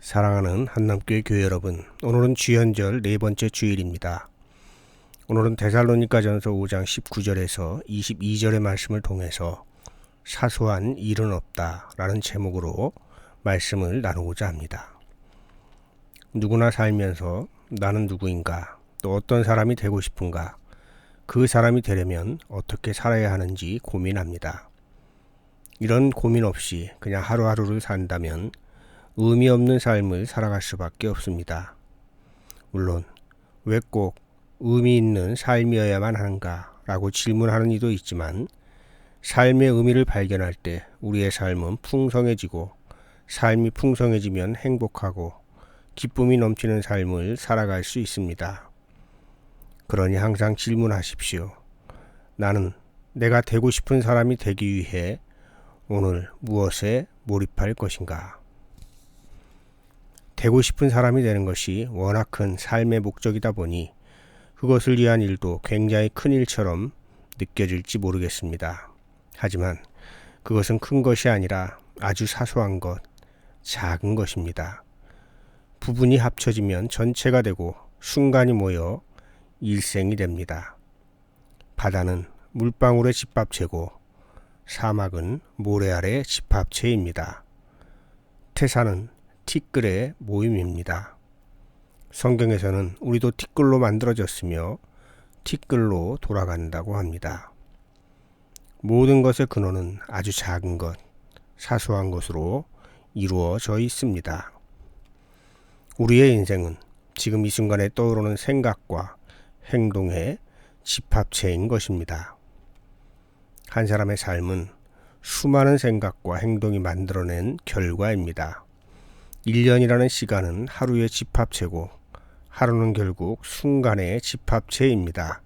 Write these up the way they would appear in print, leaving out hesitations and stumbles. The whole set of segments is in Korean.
사랑하는 한남교회 교회 여러분, 오늘은 주연절 네 번째 주일입니다. 오늘은 데살로니가전서 5장 19절에서 22절의 말씀을 통해서 사소한 일은 없다 라는 제목으로 말씀을 나누고자 합니다. 누구나 살면서 나는 누구인가, 또 어떤 사람이 되고 싶은가, 그 사람이 되려면 어떻게 살아야 하는지 고민합니다. 이런 고민 없이 그냥 하루하루를 산다면 의미 없는 삶을 살아갈 수밖에 없습니다. 물론 왜 꼭 의미 있는 삶이어야만 하는가 라고 질문하는 이도 있지만, 삶의 의미를 발견할 때 우리의 삶은 풍성해지고, 삶이 풍성해지면 행복하고 기쁨이 넘치는 삶을 살아갈 수 있습니다. 그러니 항상 질문하십시오. 나는 내가 되고 싶은 사람이 되기 위해 오늘 무엇에 몰입할 것인가? 되고 싶은 사람이 되는 것이 워낙 큰 삶의 목적이다 보니 그것을 위한 일도 굉장히 큰 일처럼 느껴질지 모르겠습니다. 하지만 그것은 큰 것이 아니라 아주 사소한 것, 작은 것입니다. 부분이 합쳐지면 전체가 되고 순간이 모여 일생이 됩니다. 바다는 물방울의 집합체고 사막은 모래 아래 집합체입니다. 태산은 티끌의 모임입니다. 성경에서는 우리도 티끌로 만들어졌으며 티끌로 돌아간다고 합니다. 모든 것의 근원은 아주 작은 것, 사소한 것으로 이루어져 있습니다. 우리의 인생은 지금 이 순간에 떠오르는 생각과 행동의 집합체인 것입니다. 한 사람의 삶은 수많은 생각과 행동이 만들어낸 결과입니다. 1년이라는 시간은 하루의 집합체고 하루는 결국 순간의 집합체입니다.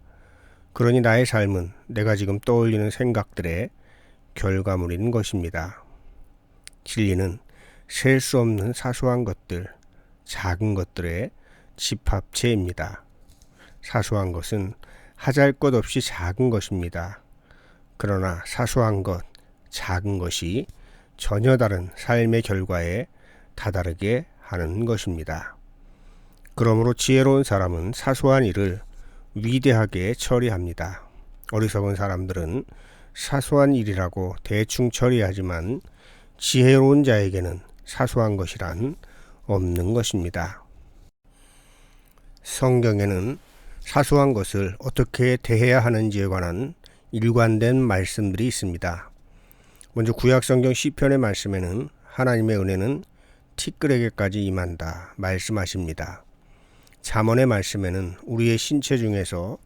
그러니 나의 삶은 내가 지금 떠올리는 생각들의 결과물인 것입니다. 진리는 셀 수 없는 사소한 것들, 작은 것들의 집합체입니다. 사소한 것은 하잘것 없이 작은 것입니다. 그러나 사소한 것, 작은 것이 전혀 다른 삶의 결과에 다다르게 하는 것입니다. 그러므로 지혜로운 사람은 사소한 일을 위대하게 처리합니다. 어리석은 사람들은 사소한 일이라고 대충 처리하지만 지혜로운 자에게는 사소한 것이란 없는 것입니다. 성경에는 사소한 것을 어떻게 대해야 하는지에 관한 일관된 말씀들이 있습니다. 먼저 구약성경 시편의 말씀에는 하나님의 은혜는 티끌에게까지 임한다 말씀하십니다. 잠언의 말씀에는 우리의 신체 중에서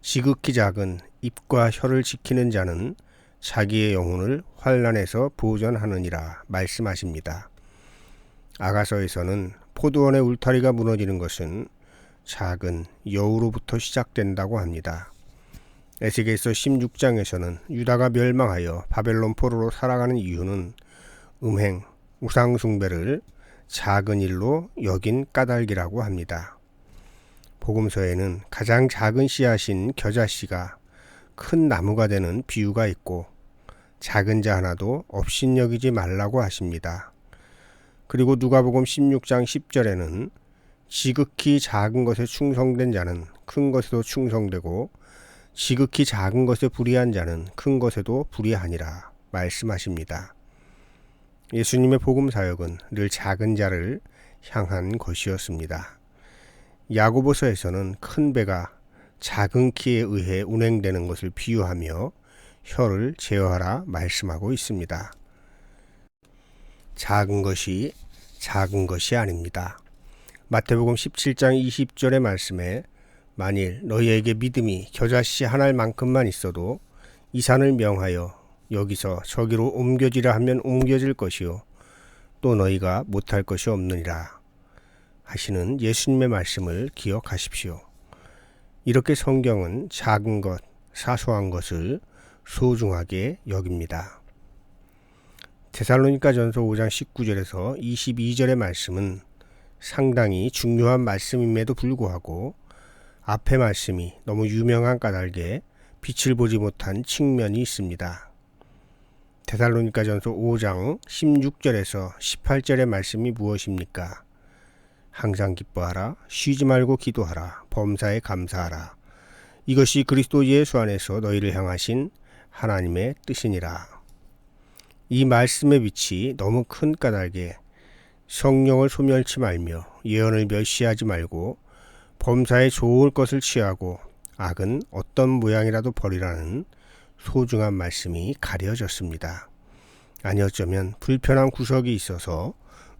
지극히 작은 입과 혀를 지키는 자는 자기의 영혼을 환난에서 보전하느니라 말씀하십니다. 아가서에서는 포도원의 울타리가 무너지는 것은 작은 여우로부터 시작된다고 합니다. 에스겔서 16장에서는 유다가 멸망하여 바벨론 포로로 살아가는 이유는 음행, 우상 숭배를 작은 일로 여긴 까닭이라고 합니다. 복음서에는 가장 작은 씨앗인 겨자씨가 큰 나무가 되는 비유가 있고, 작은 자 하나도 업신여기지 말라고 하십니다. 그리고 누가복음 16장 10절에는 지극히 작은 것에 충성된 자는 큰 것에도 충성되고 지극히 작은 것에 불의한 자는 큰 것에도 불의하니라 말씀하십니다. 예수님의 복음 사역은 늘 작은 자를 향한 것이었습니다. 야고보서에서는 큰 배가 작은 키에 의해 운행되는 것을 비유하며 혀를 제어하라 말씀하고 있습니다. 작은 것이 작은 것이 아닙니다. 마태복음 17장 20절의 말씀에 만일 너희에게 믿음이 겨자씨 한 알만큼만 있어도 이 산을 명하여 여기서 저기로 옮겨지라 하면 옮겨질 것이요 또 너희가 못할 것이 없느니라 하시는 예수님의 말씀을 기억하십시오. 이렇게 성경은 작은 것, 사소한 것을 소중하게 여깁니다. 데살로니가전서 5장 19절에서 22절의 말씀은 상당히 중요한 말씀임에도 불구하고 앞의 말씀이 너무 유명한 까닭에 빛을 보지 못한 측면이 있습니다. 데살로니가전서 5장 16절에서 18절의 말씀이 무엇입니까? 항상 기뻐하라. 쉬지 말고 기도하라. 범사에 감사하라. 이것이 그리스도 예수 안에서 너희를 향하신 하나님의 뜻이니라. 이 말씀의 빛이 너무 큰 까닭에 성령을 소멸치 말며 예언을 멸시하지 말고 범사에 좋을 것을 취하고 악은 어떤 모양이라도 버리라는 소중한 말씀이 가려졌습니다. 아니어쩌면 불편한 구석이 있어서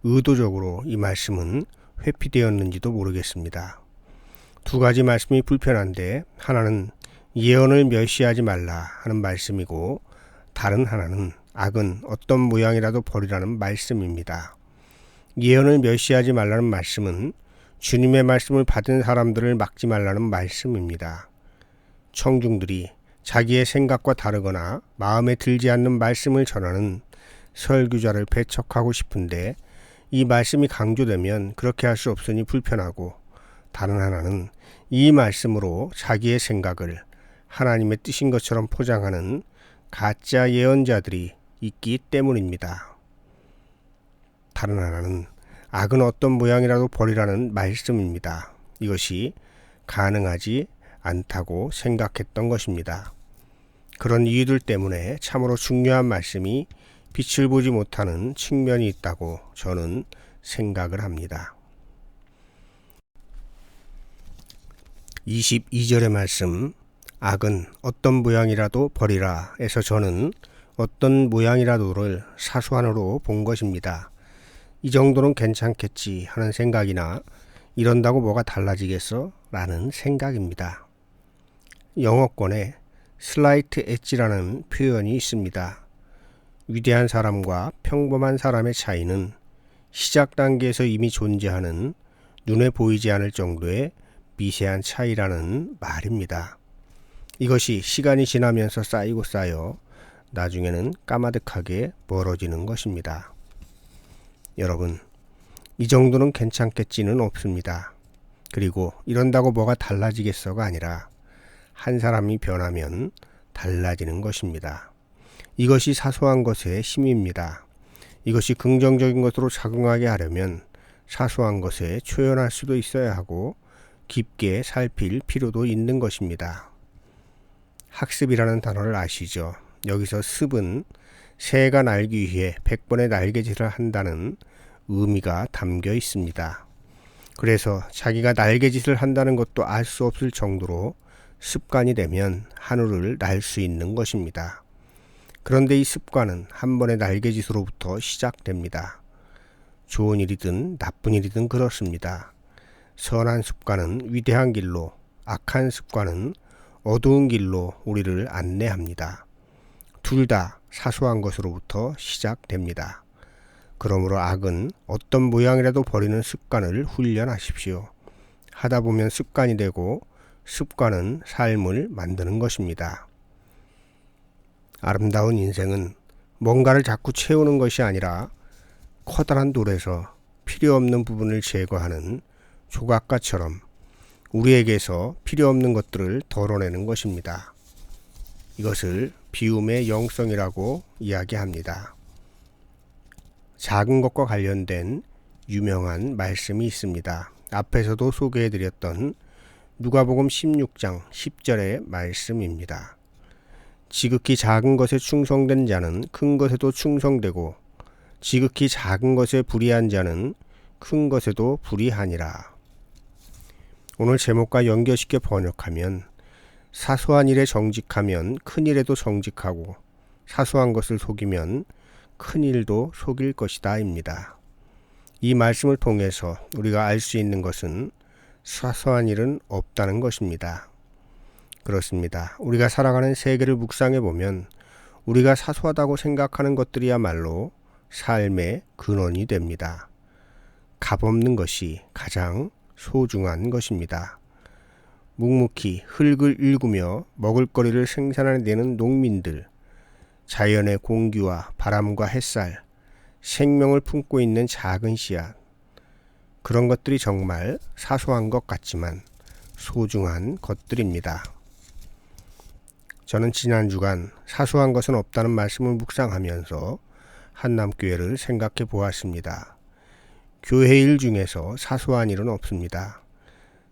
의도적으로 이 말씀은 회피되었는지도 모르겠습니다. 두 가지 말씀이 불편한데 하나는 예언을 멸시하지 말라 하는 말씀이고 다른 하나는 악은 어떤 모양이라도 버리라는 말씀입니다. 예언을 멸시하지 말라는 말씀은 주님의 말씀을 받은 사람들을 막지 말라는 말씀입니다. 청중들이 자기의 생각과 다르거나 마음에 들지 않는 말씀을 전하는 설교자를 배척하고 싶은데 이 말씀이 강조되면 그렇게 할 수 없으니 불편하고, 다른 하나는 이 말씀으로 자기의 생각을 하나님의 뜻인 것처럼 포장하는 가짜 예언자들이 있기 때문입니다. 다른 하나는 악은 어떤 모양이라도 버리라는 말씀입니다. 이것이 가능하지 않다고 생각했던 것입니다. 그런 이유들 때문에 참으로 중요한 말씀이 빛을 보지 못하는 측면이 있다고 저는 생각을 합니다. 22절의 말씀, 악은 어떤 모양이라도 버리라 에서 저는 어떤 모양이라도를 사소한으로 본 것입니다. 이 정도는 괜찮겠지 하는 생각이나 이런다고 뭐가 달라지겠어? 라는 생각입니다. 영어권에 슬라이트 엣지라는 표현이 있습니다. 위대한 사람과 평범한 사람의 차이는 시작 단계에서 이미 존재하는 눈에 보이지 않을 정도의 미세한 차이라는 말입니다. 이것이 시간이 지나면서 쌓이고 쌓여 나중에는 까마득하게 멀어지는 것입니다. 여러분, 이 정도는 괜찮겠지는 없습니다. 그리고 이런다고 뭐가 달라지겠어가 아니라 한 사람이 변하면 달라지는 것입니다. 이것이 사소한 것의 힘입니다. 이것이 긍정적인 것으로 작용하게 하려면 사소한 것에 초연할 수도 있어야 하고 깊게 살필 필요도 있는 것입니다. 학습이라는 단어를 아시죠? 여기서 습은 새가 날기 위해 100번의 날개짓을 한다는 의미가 담겨 있습니다. 그래서 자기가 날개짓을 한다는 것도 알 수 없을 정도로 습관이 되면 하늘을 날 수 있는 것입니다. 그런데 이 습관은 한 번의 날개짓으로부터 시작됩니다. 좋은 일이든 나쁜 일이든 그렇습니다. 선한 습관은 위대한 길로, 악한 습관은 어두운 길로 우리를 안내합니다. 둘 다 사소한 것으로부터 시작됩니다. 그러므로 악은 어떤 모양이라도 버리는 습관을 훈련하십시오. 하다 보면 습관이 되고 습관은 삶을 만드는 것입니다. 아름다운 인생은 뭔가를 자꾸 채우는 것이 아니라 커다란 돌에서 필요 없는 부분을 제거하는 조각가처럼 우리에게서 필요 없는 것들을 덜어내는 것입니다. 이것을 비움의 영성이라고 이야기합니다. 작은 것과 관련된 유명한 말씀이 있습니다. 앞에서도 소개해드렸던 누가복음 16장 10절의 말씀입니다. 지극히 작은 것에 충성된 자는 큰 것에도 충성되고 지극히 작은 것에 불의한 자는 큰 것에도 불의하니라. 오늘 제목과 연결시켜 번역하면 사소한 일에 정직하면 큰 일에도 정직하고 사소한 것을 속이면 큰 일도 속일 것이다 입니다. 이 말씀을 통해서 우리가 알 수 있는 것은 사소한 일은 없다는 것입니다. 그렇습니다. 우리가 살아가는 세계를 묵상해 보면 우리가 사소하다고 생각하는 것들이야말로 삶의 근원이 됩니다. 값없는 것이 가장 소중한 것입니다. 묵묵히 흙을 일구며 먹을거리를 생산해내는 농민들, 자연의 공기와 바람과 햇살, 생명을 품고 있는 작은 씨앗, 그런 것들이 정말 사소한 것 같지만 소중한 것들입니다. 저는 지난 주간 사소한 것은 없다는 말씀을 묵상하면서 한남교회를 생각해 보았습니다. 교회 일 중에서 사소한 일은 없습니다.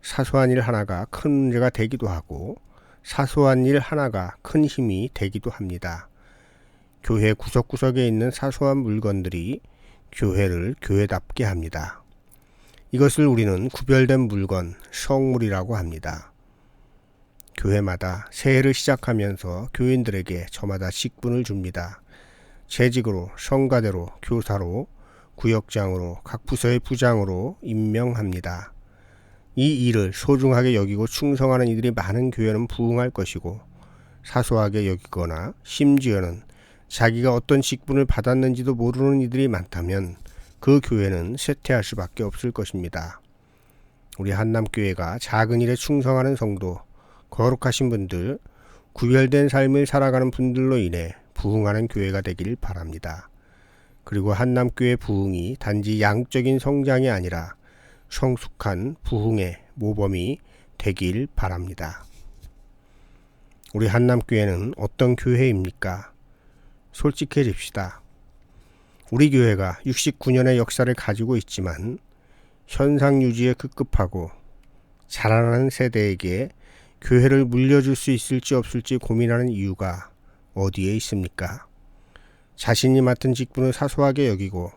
사소한 일 하나가 큰 문제가 되기도 하고 사소한 일 하나가 큰 힘이 되기도 합니다. 교회 구석구석에 있는 사소한 물건들이 교회를 교회답게 합니다. 이것을 우리는 구별된 물건, 성물이라고 합니다. 교회마다 새해를 시작하면서 교인들에게 저마다 직분을 줍니다. 재직으로, 성가대로, 교사로, 구역장으로, 각 부서의 부장으로 임명합니다. 이 일을 소중하게 여기고 충성하는 이들이 많은 교회는 부흥할 것이고, 사소하게 여기거나 심지어는 자기가 어떤 직분을 받았는지도 모르는 이들이 많다면 그 교회는 쇠퇴할 수밖에 없을 것입니다. 우리 한남교회가 작은 일에 충성하는 성도, 거룩하신 분들, 구별된 삶을 살아가는 분들로 인해 부흥하는 교회가 되길 바랍니다. 그리고 한남교회 부흥이 단지 양적인 성장이 아니라 성숙한 부흥의 모범이 되길 바랍니다. 우리 한남교회는 어떤 교회입니까? 솔직해집시다. 우리 교회가 69년의 역사를 가지고 있지만 현상 유지에 급급하고 자라나는 세대에게 교회를 물려줄 수 있을지 없을지 고민하는 이유가 어디에 있습니까? 자신이 맡은 직분을 사소하게 여기고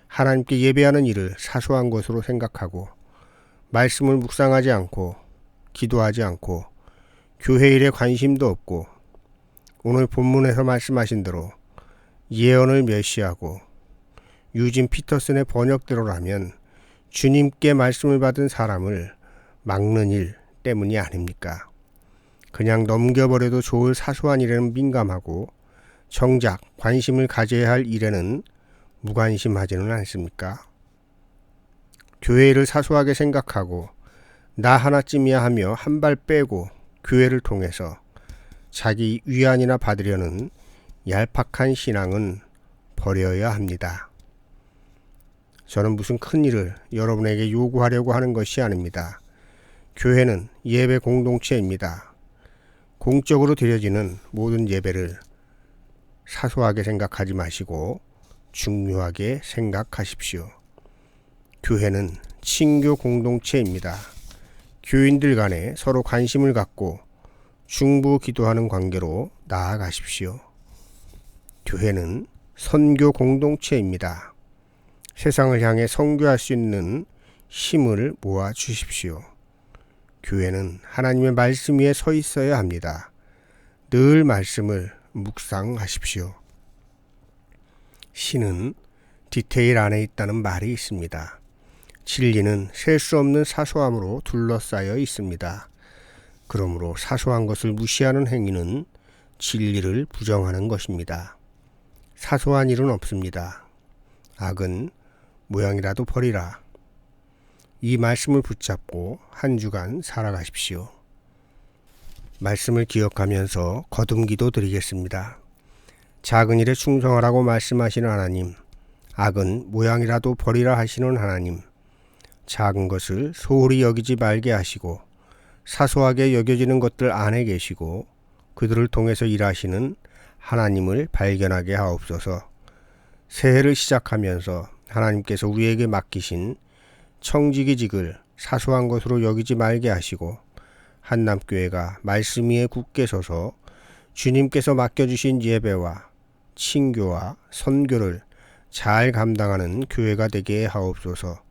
하나님께 예배하는 일을 사소한 것으로 생각하고 말씀을 묵상하지 않고 기도하지 않고 교회 일에 관심도 없고 오늘 본문에서 말씀하신 대로 예언을 멸시하고 유진 피터슨의 번역대로라면 주님께 말씀을 받은 사람을 막는 일 때문이 아닙니까? 그냥 넘겨버려도 좋을 사소한 일에는 민감하고 정작 관심을 가져야 할 일에는 무관심하지는 않습니까? 교회 일을 사소하게 생각하고 나 하나쯤이야 하며 한 발 빼고 교회를 통해서 자기 위안이나 받으려는 얄팍한 신앙은 버려야 합니다. 저는 무슨 큰 일을 여러분에게 요구하려고 하는 것이 아닙니다. 교회는 예배 공동체입니다. 공적으로 드려지는 모든 예배를 사소하게 생각하지 마시고 중요하게 생각하십시오. 교회는 친교 공동체입니다. 교인들 간에 서로 관심을 갖고 중보 기도하는 관계로 나아가십시오. 교회는 선교 공동체입니다. 세상을 향해 선교할 수 있는 힘을 모아 주십시오. 교회는 하나님의 말씀 위에 서 있어야 합니다. 늘 말씀을 묵상하십시오. 신은 디테일 안에 있다는 말이 있습니다. 진리는 셀 수 없는 사소함으로 둘러싸여 있습니다. 그러므로 사소한 것을 무시하는 행위는 진리를 부정하는 것입니다. 사소한 일은 없습니다. 악은 모양이라도 버리라. 이 말씀을 붙잡고 한 주간 살아가십시오. 말씀을 기억하면서 거듭기도 드리겠습니다. 작은 일에 충성하라고 말씀하시는 하나님, 악은 모양이라도 버리라 하시는 하나님, 작은 것을 소홀히 여기지 말게 하시고 사소하게 여겨지는 것들 안에 계시고 그들을 통해서 일하시는 하나님을 발견하게 하옵소서. 새해를 시작하면서 하나님께서 우리에게 맡기신 청지기직을 사소한 것으로 여기지 말게 하시고 한남교회가 말씀 위에 굳게 서서 주님께서 맡겨주신 예배와 친교와 선교를 잘 감당하는 교회가 되게 하옵소서.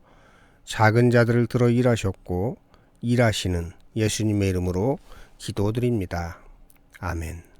작은 자들을 들어 일하셨고 일하시는 예수님의 이름으로 기도드립니다. 아멘.